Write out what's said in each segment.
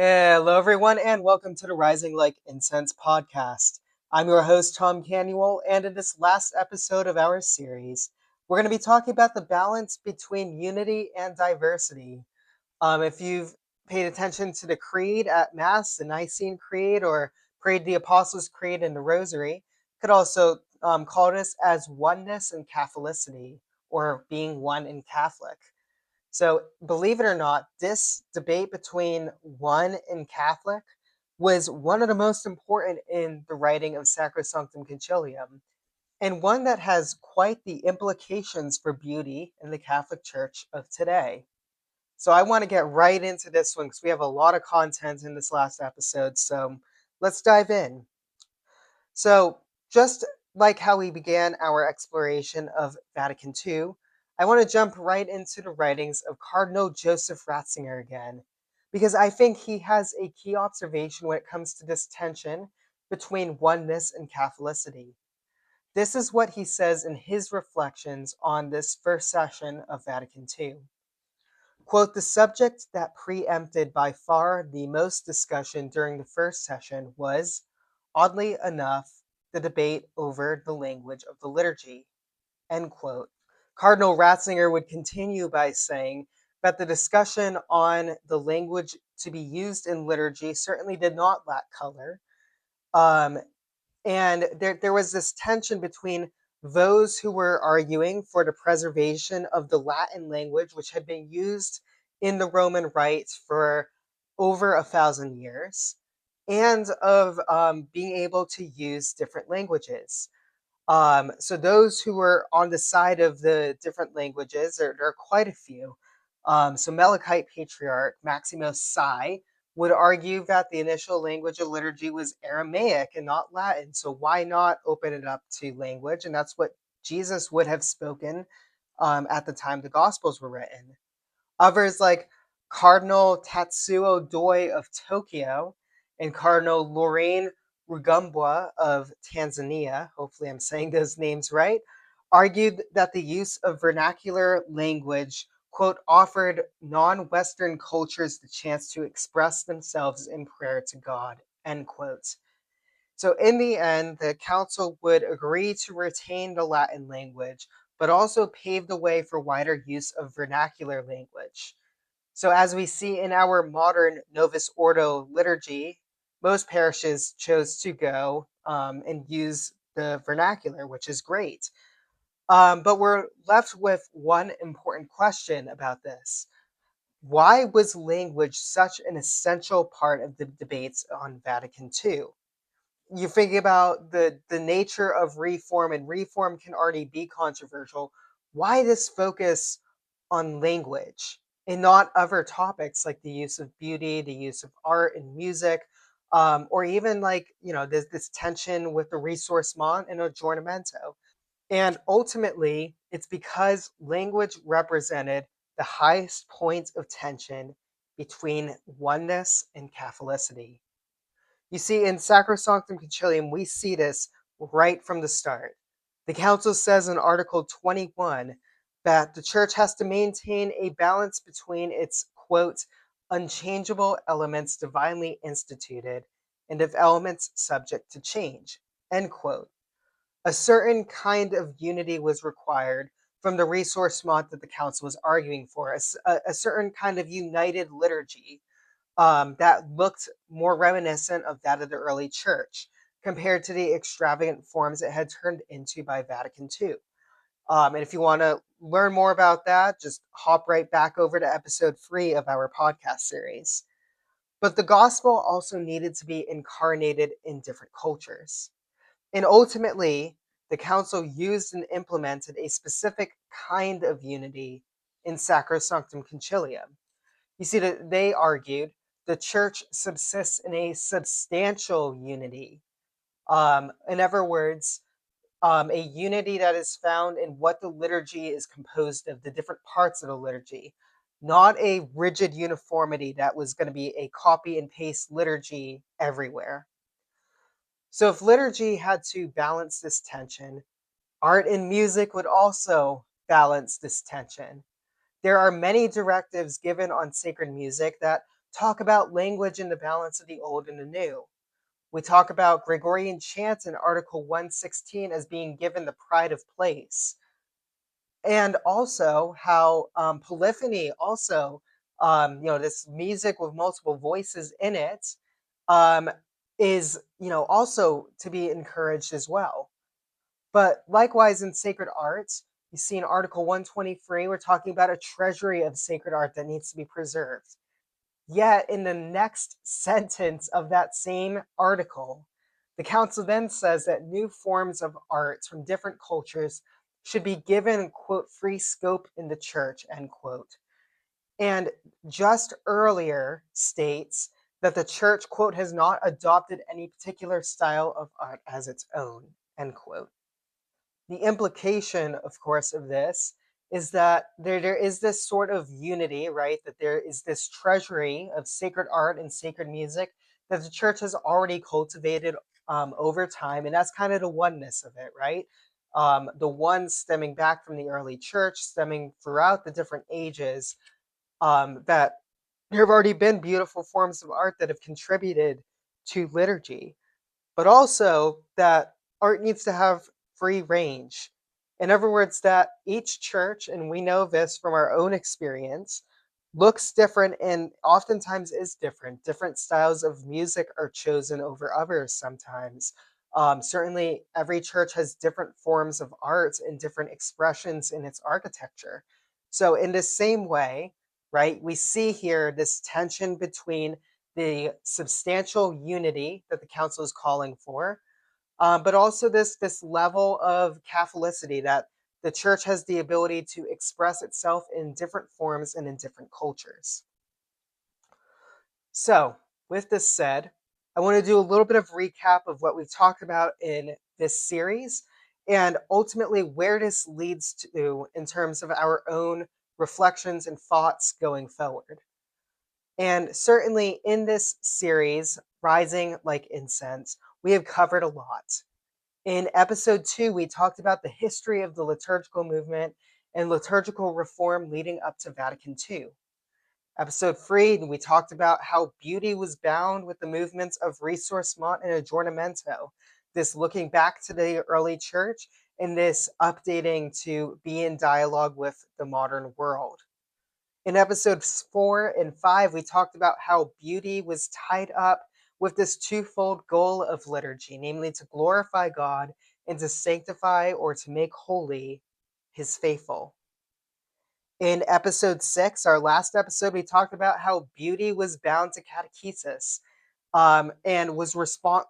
Hello, everyone, and welcome to the Rising Like Incense podcast. I'm your host, Tom Canuel, and in this last episode of our series, we're going to be talking about the balance between unity and diversity. If you've paid attention to the creed at Mass, the Nicene Creed, or prayed the Apostles' Creed in the Rosary, could also call this as oneness and Catholicity, or being one in Catholic. So, believe it or not, this debate between one and Catholic was one of the most important in the writing of Sacrosanctum Concilium, and one that has quite the implications for beauty in the Catholic Church of today. So, I want to get right into this one because we have a lot of content in this last episode. So, let's dive in. So, just like how we began our exploration of Vatican II, I want to jump right into the writings of Cardinal Joseph Ratzinger again, because I think he has a key observation when it comes to this tension between oneness and Catholicity. This is what he says in his reflections on this first session of Vatican II. Quote, the subject that preempted by far the most discussion during the first session was, oddly enough, the debate over the language of the liturgy. End quote. Cardinal Ratzinger would continue by saying that the discussion on the language to be used in liturgy certainly did not lack color. Um, and there was this tension between those who were arguing for the preservation of the Latin language, which had been used in the Roman Rite for over 1,000 years, and of being able to use different languages. So those who were on the side of the different languages, there are quite a few. So Melkite Patriarch Maximus Sai would argue that the initial language of liturgy was Aramaic and not Latin. So why not open it up to language? And that's what Jesus would have spoken at the time the Gospels were written. Others like Cardinal Tatsuo Doi of Tokyo and Cardinal Lorraine Rugambwa of Tanzania, hopefully I'm saying those names right, argued that the use of vernacular language, quote, offered non-Western cultures the chance to express themselves in prayer to God, end quote. So in the end, the council would agree to retain the Latin language, but also pave the way for wider use of vernacular language. So, as we see in our modern Novus Ordo liturgy, most parishes chose to go and use the vernacular, which is great. But we're left with one important question about this. Why was language such an essential part of the debates on Vatican II? You think about the nature of reform, and reform can already be controversial. Why this focus on language and not other topics like the use of beauty, the use of art and music, or even like this tension with the ressourcement and aggiornamento? And ultimately, it's because language represented the highest point of tension between oneness and Catholicity. You see, in Sacrosanctum Concilium, we see this right from the start. The Council says in Article 21 that the Church has to maintain a balance between its, quote, unchangeable elements divinely instituted and of elements subject to change, end quote. A certain kind of unity was required from the ressourcement that the Council was arguing for, a certain kind of united liturgy that looked more reminiscent of that of the early church compared to the extravagant forms it had turned into by Vatican II. And if you want to learn more about that, just hop right back over to episode 3 of our podcast series. But the gospel also needed to be incarnated in different cultures. And ultimately, the council used and implemented a specific kind of unity in Sacrosanctum Concilium. You see, that they argued the church subsists in a substantial unity. In other words, a unity that is found in what the liturgy is composed of, the different parts of the liturgy, not a rigid uniformity that was going to be a copy and paste liturgy everywhere. So, if liturgy had to balance this tension, art and music would also balance this tension. There are many directives given on sacred music that talk about language and the balance of the old and the new. We talk about Gregorian chants in Article 116 as being given the pride of place. And also how polyphony also, this music with multiple voices in it, um, is, also to be encouraged as well. But likewise in sacred arts, you see in Article 123, we're talking about a treasury of sacred art that needs to be preserved. Yet, in the next sentence of that same article, the council then says that new forms of arts from different cultures should be given, quote, free scope in the church, end quote. And just earlier states that the church, quote, has not adopted any particular style of art as its own, end quote. The implication, of course, of this is that there is this sort of unity, right? That there is this treasury of sacred art and sacred music that the church has already cultivated over time. And that's kind of the oneness of it, right? The one stemming back from the early church, stemming throughout the different ages, that there have already been beautiful forms of art that have contributed to liturgy, but also that art needs to have free range. In other words, that each church, and we know this from our own experience, looks different and oftentimes is different. Different styles of music are chosen over others sometimes. Certainly, every church has different forms of art and different expressions in its architecture. So, in the same way, right, we see here this tension between the substantial unity that the council is calling for, but also this level of catholicity that the church has the ability to express itself in different forms and in different cultures. So, with this said, I want to do a little bit of recap of what we've talked about in this series and ultimately where this leads to in terms of our own reflections and thoughts going forward. And certainly in this series, Rising Like Incense, we have covered a lot. In episode 2, we talked about the history of the liturgical movement and liturgical reform leading up to Vatican II. Episode 3, we talked about how beauty was bound with the movements of ressourcement and aggiornamento, this looking back to the early church and this updating to be in dialogue with the modern world. In episodes 4 and 5, we talked about how beauty was tied up with this twofold goal of liturgy, namely to glorify God and to sanctify or to make holy his faithful. In episode 6, our last episode, we talked about how beauty was bound to catechesis, and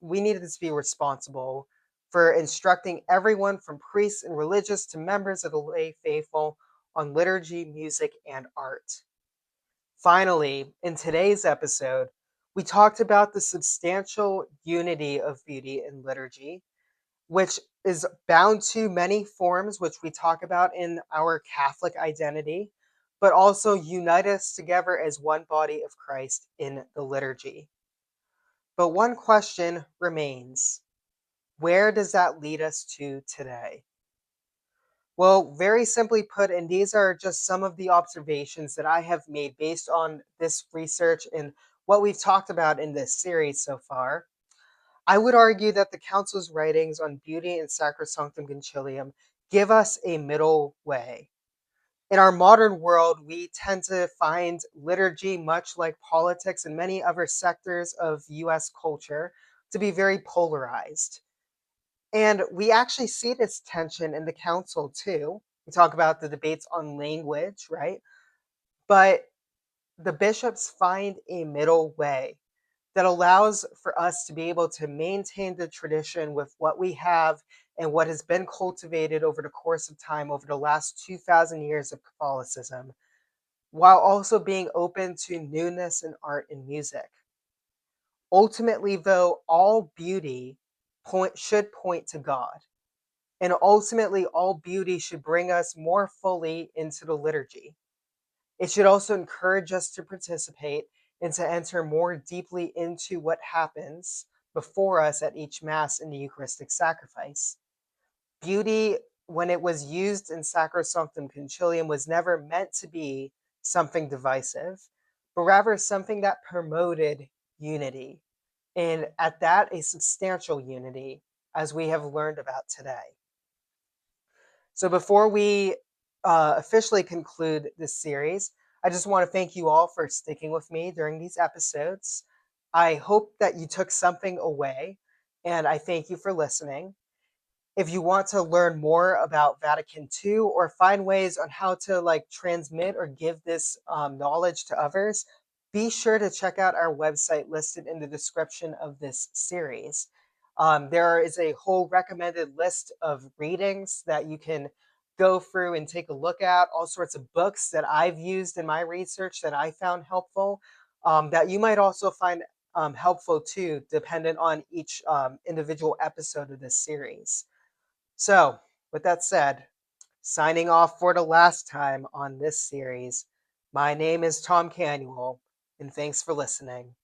we needed to be responsible for instructing everyone from priests and religious to members of the lay faithful on liturgy, music, and art. Finally, in today's episode, we talked about the substantial unity of beauty in liturgy, which is bound to many forms, which we talk about in our Catholic identity, but also unite us together as one body of Christ in the liturgy. But one question remains: where does that lead us to today? Well, very simply put, and these are just some of the observations that I have made based on this research and what we've talked about in this series so far, I would argue that the Council's writings on beauty and Sacrosanctum Concilium give us a middle way. In our modern world, we tend to find liturgy, much like politics and many other sectors of US culture, to be very polarized. And we actually see this tension in the council too. We talk about the debates on language, right? But the bishops find a middle way that allows for us to be able to maintain the tradition with what we have and what has been cultivated over the course of time over the last 2,000 years of Catholicism, while also being open to newness in art and music. Ultimately, though, all beauty should point to God. And ultimately, all beauty should bring us more fully into the liturgy. It should also encourage us to participate and to enter more deeply into what happens before us at each Mass in the Eucharistic sacrifice. Beauty, when it was used in Sacrosanctum Concilium, was never meant to be something divisive, but rather something that promoted unity, and at that, a substantial unity, as we have learned about today. So before we officially conclude this series, I just want to thank you all for sticking with me during these episodes. I hope that you took something away, and I thank you for listening. If you want to learn more about Vatican II or find ways on how to transmit or give this knowledge to others, be sure to check out our website listed in the description of this series. There is a whole recommended list of readings that you can go through and take a look at, all sorts of books that I've used in my research that I found helpful, that you might also find helpful too, dependent on each individual episode of this series. So, with that said, signing off for the last time on this series, my name is Tom Canuel, and thanks for listening.